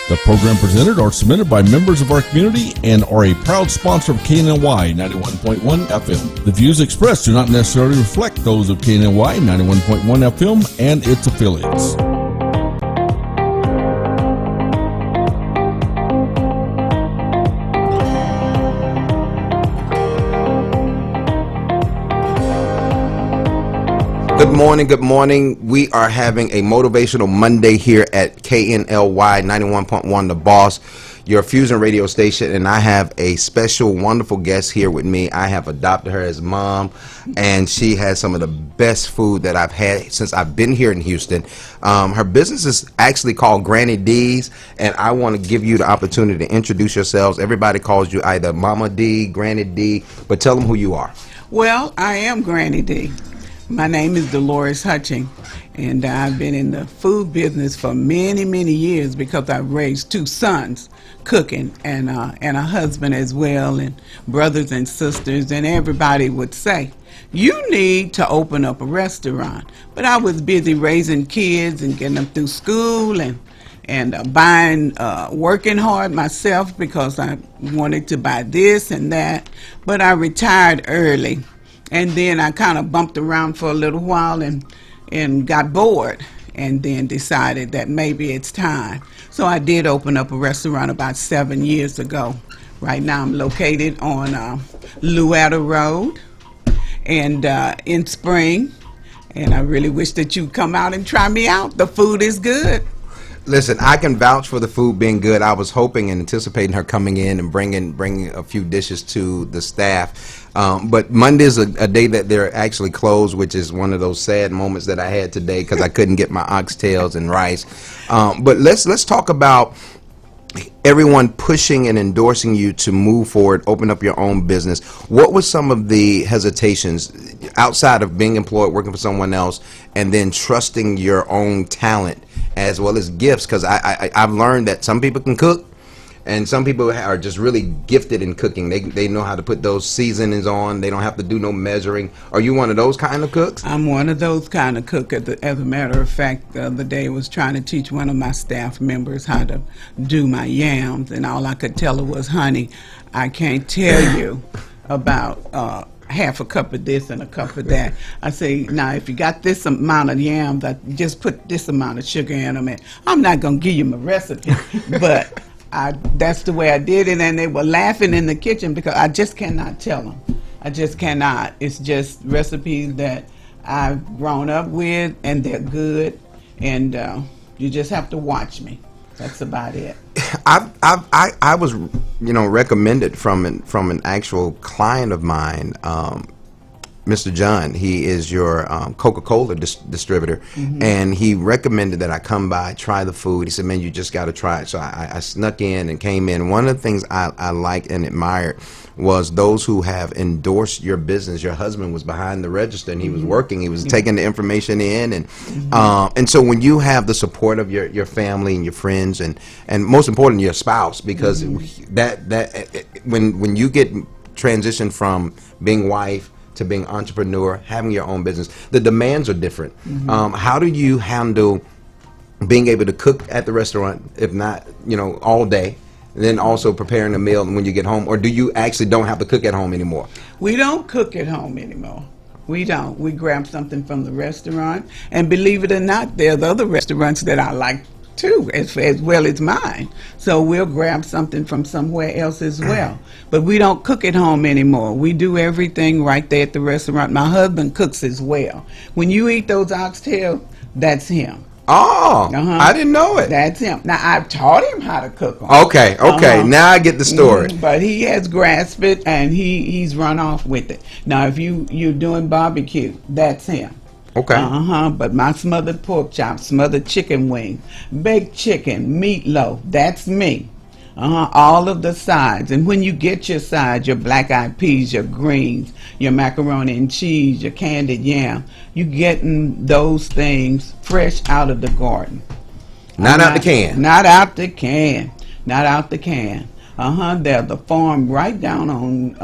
The program presented or submitted by members of our community and are a proud sponsor of KNLY 91.1 FM. The views expressed do not necessarily reflect those of KNLY 91.1 FM and its affiliates. Good morning. We are having a motivational Monday here at KNLY 91.1 The Boss, your Fusion radio station, and I have a special, wonderful guest here with me. I have adopted her as mom, and she has some of the best food that I've had since I've been here in Houston. Her business is actually called Granny D's, and I want to give you the opportunity to introduce yourselves. Everybody calls you either Mama D, Granny D, but tell them who you are. Well, I am Granny D. My name is Dolores Hutching, and I've been in the food business for many, many years because I've raised two sons cooking and a husband as well, and brothers and sisters, and everybody would say, you need to open up a restaurant. But I was busy raising kids and getting them through school and buying, working hard myself because I wanted to buy this and that, but I retired early. And then I kind of bumped around for a little while and got bored, and then decided that maybe it's time. So I did open up a restaurant about 7 years ago. Right now I'm located on Louetta Road and in Spring. And I really wish that you'd come out and try me out. The food is good. Listen, I can vouch for the food being good. I was hoping and anticipating her coming in and bringing a few dishes to the staff. But Monday's a day that they're actually closed, which is one of those sad moments that I had today because I couldn't get my oxtails and rice. But let's talk about everyone pushing and endorsing you to move forward, open up your own business. What was some of the hesitations outside of being employed, working for someone else, and then trusting your own talent as well as gifts? Because I've learned that some people can cook, and some people are just really gifted in cooking. They know how to put those seasonings on. They don't have to do no measuring. Are you one of those kind of cooks? I'm one of those kind of cooks. As a matter of fact, the other day I was trying to teach one of my staff members how to do my yams, and all I could tell her was, honey, I can't tell you about half a cup of this and a cup of that. I say, now if you got this amount of yams, I just put this amount of sugar in them, and I'm not going to give you my recipe, but that's the way I did it, and they were laughing in the kitchen because I just cannot tell them. I just cannot. It's just recipes that I've grown up with, and they're good, and you just have to watch me. That's about it. I was, recommended from an actual client of mine, Mr. John. He is your Coca-Cola distributor, and he recommended that I come by, try the food. He said, man, you just got to try it. So I snuck in and came in. One of the things I liked and admired was those who have endorsed your business. Your husband was behind the register, and he was working. He was taking the information in, and so when you have the support of your family and your friends, and most important, your spouse, because that when you get transitioned from being wife to being entrepreneur, having your own business, the demands are different. How do you handle being able to cook at the restaurant, if not, all day, and then also preparing a meal when you get home? Or do you actually don't have to cook at home anymore? We don't cook at home anymore. We don't. We grab something from the restaurant, and believe it or not, there's other restaurants that I like too, as well as mine. So we'll grab something from somewhere else as well. But we don't cook at home anymore. We do everything right there at the restaurant. My husband cooks as well. When you eat those oxtails, that's him. Oh, I didn't know it. That's him. Now, I've taught him how to cook them. Okay. Now I get the story. But he has grasped it, and he's run off with it. Now, if you're doing barbecue, that's him. Okay. But my smothered pork chops, smothered chicken wings, baked chicken, meatloaf, that's me. All of the sides. And when you get your sides, your black-eyed peas, your greens, your macaroni and cheese, your candied yam, you getting those things fresh out of the garden. Not out the can. Not out the can. Not out the can. They're the farm right down on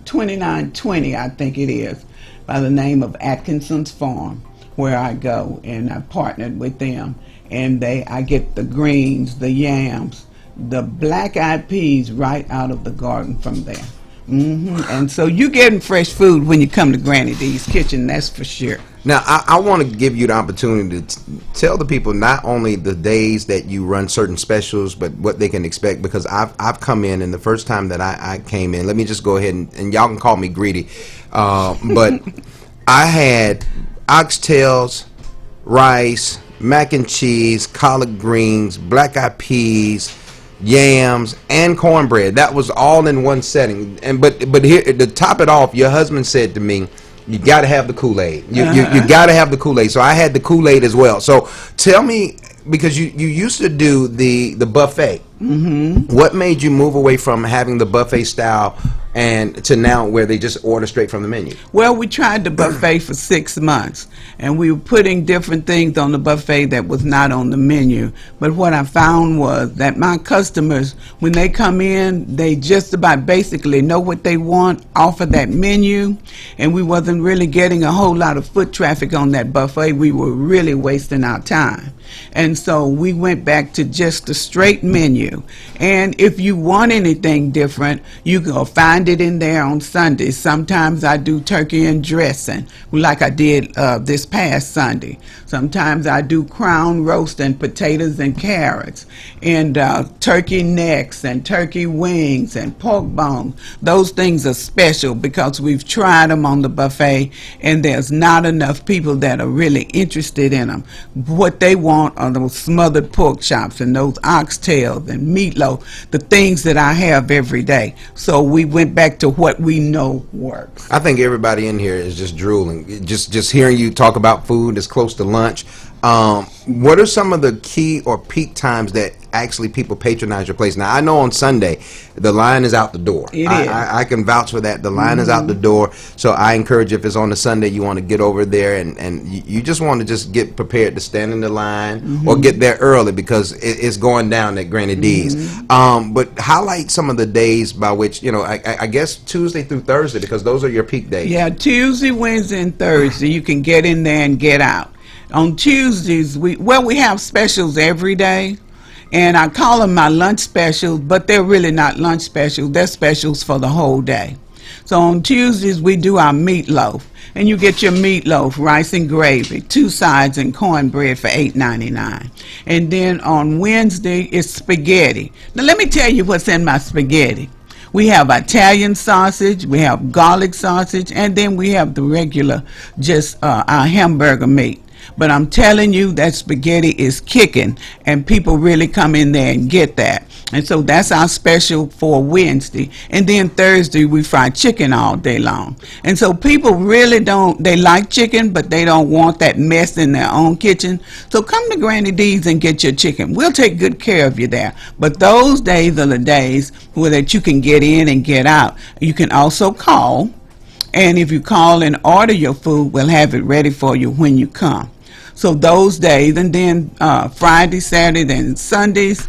2920, I think it is, by the name of Atkinson's Farm, where I go, and I partnered with them. and I get the greens, the yams, the black-eyed peas right out of the garden from there. And so you're getting fresh food when you come to Granny D's kitchen, that's for sure. Now, I want to give you the opportunity to tell the people not only the days that you run certain specials, but what they can expect, because I've come in, and the first time that I came in, let me just go ahead and y'all can call me greedy, but I had oxtails, rice, mac and cheese, collard greens, black-eyed peas, yams, and cornbread. That was all in one setting. And but here, to top it off, your husband said to me, you got to have the Kool-Aid. You got to have the Kool-Aid. So I had the Kool-Aid as well. So tell me, because you used to do the buffet. What made you move away from having the buffet style and to now where they just order straight from the menu? Well, we tried the buffet for 6 months, and we were putting different things on the buffet that was not on the menu. But what I found was that my customers, when they come in, they just about basically know what they want off of that menu, and we wasn't really getting a whole lot of foot traffic on that buffet. We were really wasting our time. And so we went back to just a straight menu. And if you want anything different, you can find it in there on Sundays. Sometimes I do turkey and dressing, like I did this past Sunday. Sometimes I do crown roast and potatoes and carrots, and turkey necks and turkey wings and pork bones. Those things are special because we've tried them on the buffet, and there's not enough people that are really interested in them. What they want are those smothered pork chops and those oxtails and meatloaf, the things that I have every day. So we went back to what we know works. I think everybody in here is just drooling. Just hearing you talk about food that's close to lunch. What are some of the key or peak times that actually people patronize your place? Now, I know on Sunday the line is out the door. It is. I can vouch for that. The line is out the door. So I encourage you, if it's on a Sunday, you want to get over there and you just want to just get prepared to stand in the line or get there early, because it's going down at Granny D's. But highlight some of the days by which, I guess Tuesday through Thursday, because those are your peak days. Yeah, Tuesday, Wednesday, and Thursday, you can get in there and get out. On Tuesdays, we have specials every day, and I call them my lunch specials, but they're really not lunch specials. They're specials for the whole day. So on Tuesdays, we do our meatloaf, and you get your meatloaf, rice and gravy, 2 sides, and cornbread for $8.99. And then on Wednesday, it's spaghetti. Now, let me tell you what's in my spaghetti. We have Italian sausage, we have garlic sausage, and then we have the regular, just our hamburger meat. But I'm telling you, that spaghetti is kicking, and people really come in there and get that. And so that's our special for Wednesday. And then Thursday, we fry chicken all day long. And so people really they like chicken, but they don't want that mess in their own kitchen. So come to Granny D's and get your chicken. We'll take good care of you there. But those days are the days where that you can get in and get out. You can also call, and if you call and order your food, we'll have it ready for you when you come. So those days, and then Friday, Saturday, and Sundays,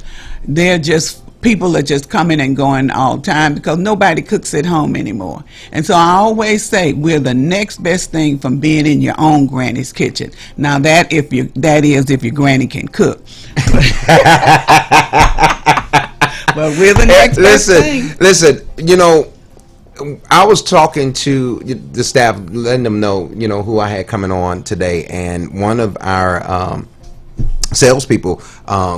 people are just coming and going all the time because nobody cooks at home anymore. And so I always say we're the next best thing from being in your own granny's kitchen. Now that is if your granny can cook. But we're the next best thing. Listen, I was talking to the staff, letting them know, who I had coming on today, and one of our salespeople,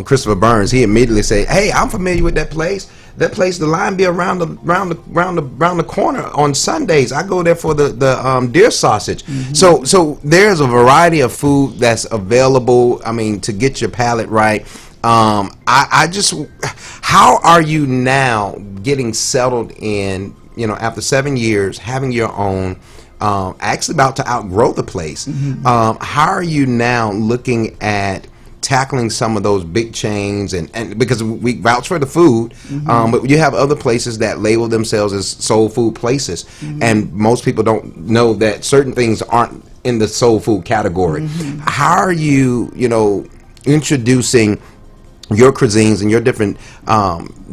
Christopher Burns, he immediately said, "Hey, I'm familiar with that place. That place, the line be around the corner on Sundays. I go there for the deer sausage." So there's a variety of food that's available. I mean, to get your palate right. How are you now getting settled in? After 7 years, having your own, actually about to outgrow the place. How are you now looking at tackling some of those big chains, and because we vouch for the food, but you have other places that label themselves as soul food places, and most people don't know that certain things aren't in the soul food category. How are you, introducing your cuisines and your different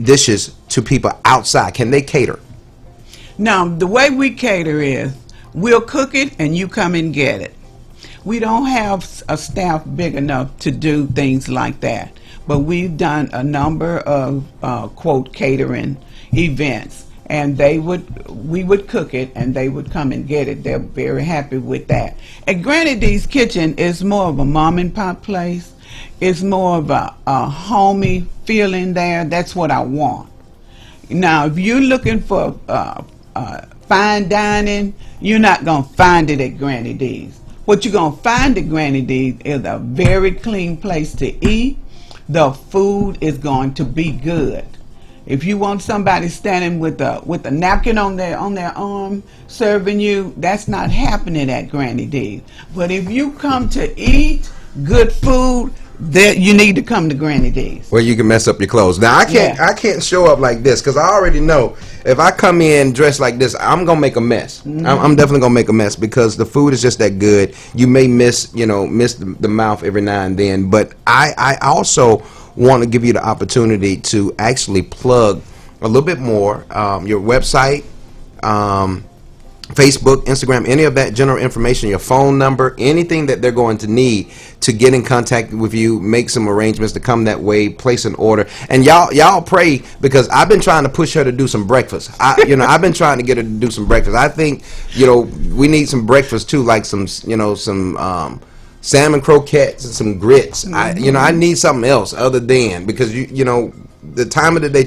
dishes to people outside? Can they cater? Now, the way we cater is we'll cook it and you come and get it. We don't have a staff big enough to do things like that, but we've done a number of quote catering events, and we would cook it and they would come and get it. They're very happy with that. And Granny D's Kitchen is more of a mom and pop place. It's more of a homey feeling there. That's what I want. Now, if you're looking for fine dining, you're not going to find it at Granny D's. What you're going to find at Granny D's is a very clean place to eat. The food is going to be good. If you want somebody standing with a napkin on their arm serving you, that's not happening at Granny D's. But if you come to eat good food, that you need to come to Granny D's. Well, you can mess up your clothes. Now I can't show up like this because I already know if I come in dressed like this, I'm gonna make a mess. I'm definitely gonna make a mess because the food is just that good. You may miss the mouth every now and then, but I also want to give you the opportunity to actually plug a little bit more your website, Facebook, Instagram, any of that general information, your phone number, anything that they're going to need to get in contact with you, make some arrangements to come that way, place an order. And y'all pray, because I've been trying to push her to do some breakfast. I've been trying to get her to do some breakfast. I think, we need some breakfast too, like some salmon croquettes and some grits. I need something else other than, because the time of the day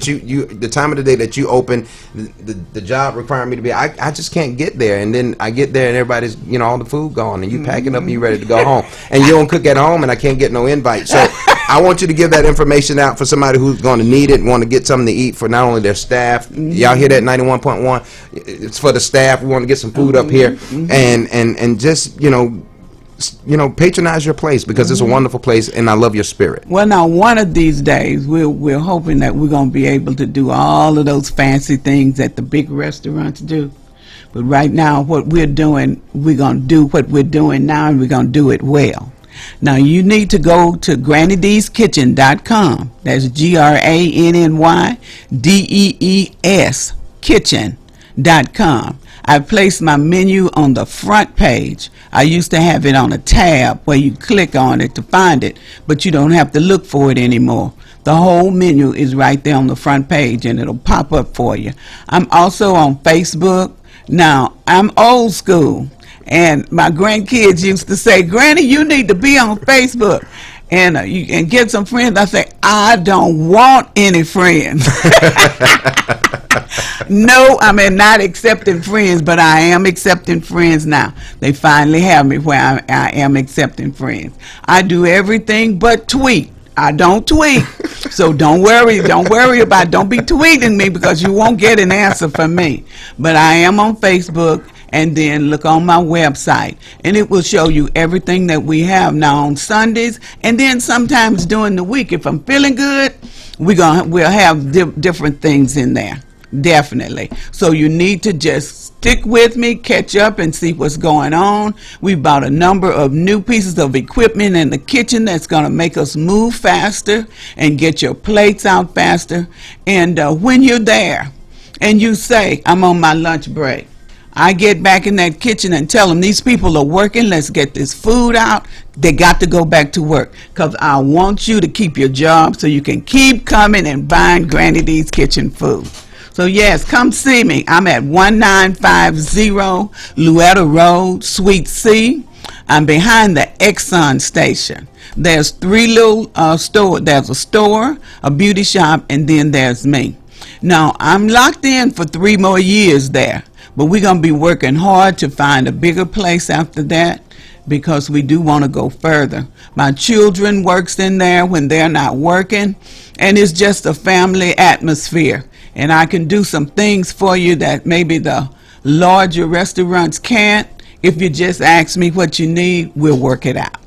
that you open, the job requiring me to be, I just can't get there. And then I get there and everybody's all the food gone, and you packing up and you ready to go home, and you don't cook at home, and I can't get no invite. So I want you to give that information out for somebody who's going to need it and want to get something to eat for not only their staff. Y'all hear that? 91.1. It's for the staff. We want to get some food up here, and just patronize your place, because it's a wonderful place, and I love your spirit. Well, now, one of these days, we're hoping that we're going to be able to do all of those fancy things that the big restaurants do. But right now, what we're doing, we're going to do what we're doing now, and we're going to do it well. Now, you need to go to GrannyDeesKitchen.com. That's GrannyDees Kitchen.com. I placed my menu on the front page. I used to have it on a tab where you click on it to find it, but you don't have to look for it anymore. The whole menu is right there on the front page, and it'll pop up for you. I'm also on Facebook. Now, I'm old school, and my grandkids used to say, "Granny, you need to be on Facebook and get some friends." I say, I don't want any friends. No, not accepting friends, but I am accepting friends now. They finally have me where I am accepting friends. I do everything but tweet. I don't tweet. So don't worry about, don't be tweeting me, because you won't get an answer from me. But I am on Facebook, and then look on my website, and it will show you everything that we have now on Sundays, and then sometimes during the week. If I'm feeling good, we'll have different things in there. Definitely. So you need to just stick with me, catch up, and see what's going on. We bought a number of new pieces of equipment in the kitchen that's going to make us move faster and get your plates out faster. And when you're there and you say, I'm on my lunch break, I get back in that kitchen and tell them, these people are working, let's get this food out. They got to go back to work, because I want you to keep your job so you can keep coming and buying Granny D's Kitchen food. So yes, come see me. I'm at 1950 Louetta Road, Suite C. I'm behind the Exxon station. There's three little stores. There's a store, a beauty shop, and then there's me. Now, I'm locked in for 3 more years there, but we're going to be working hard to find a bigger place after that, because we do want to go further. My children works in there when they're not working, and it's just a family atmosphere. And I can do some things for you that maybe the larger restaurants can't. If you just ask me what you need, we'll work it out.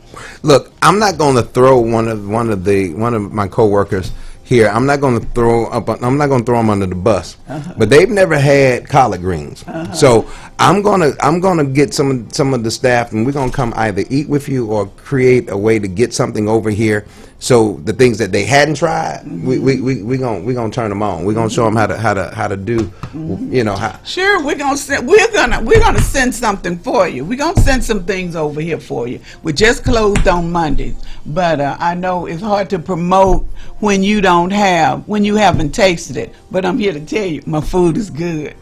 Look, I'm not going to throw one of my coworkers, here. I'm not going to throw them under the bus, but they've never had collard greens. So I'm gonna get some of the staff, and we're gonna come either eat with you or create a way to get something over here. So the things that they hadn't tried, we gonna turn them on. We're gonna show them how to do, you know, how. Sure, we're gonna send something for you. We're gonna send some things over here for you. We just closed on Mondays, but I know it's hard to promote when you haven't tasted it. But I'm here to tell you, my food is good.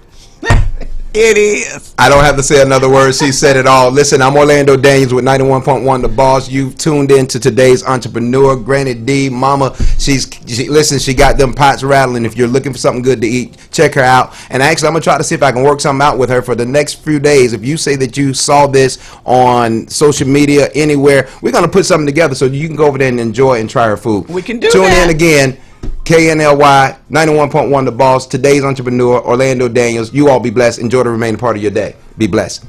It is. I don't have to say another word. She said it all. Listen, I'm Orlando Daniels with 91.1 The Boss. You've tuned in to today's entrepreneur, Granny D. Mama, she got them pots rattling. If you're looking for something good to eat, check her out. And actually, I'm going to try to see if I can work something out with her for the next few days. If you say that you saw this on social media, anywhere, we're going to put something together so you can go over there and enjoy and try her food. We can do Tune that. in again. KNLY 91.1 The Boss, today's entrepreneur, Orlando Daniels. You all be blessed. Enjoy the remaining part of your day. Be blessed.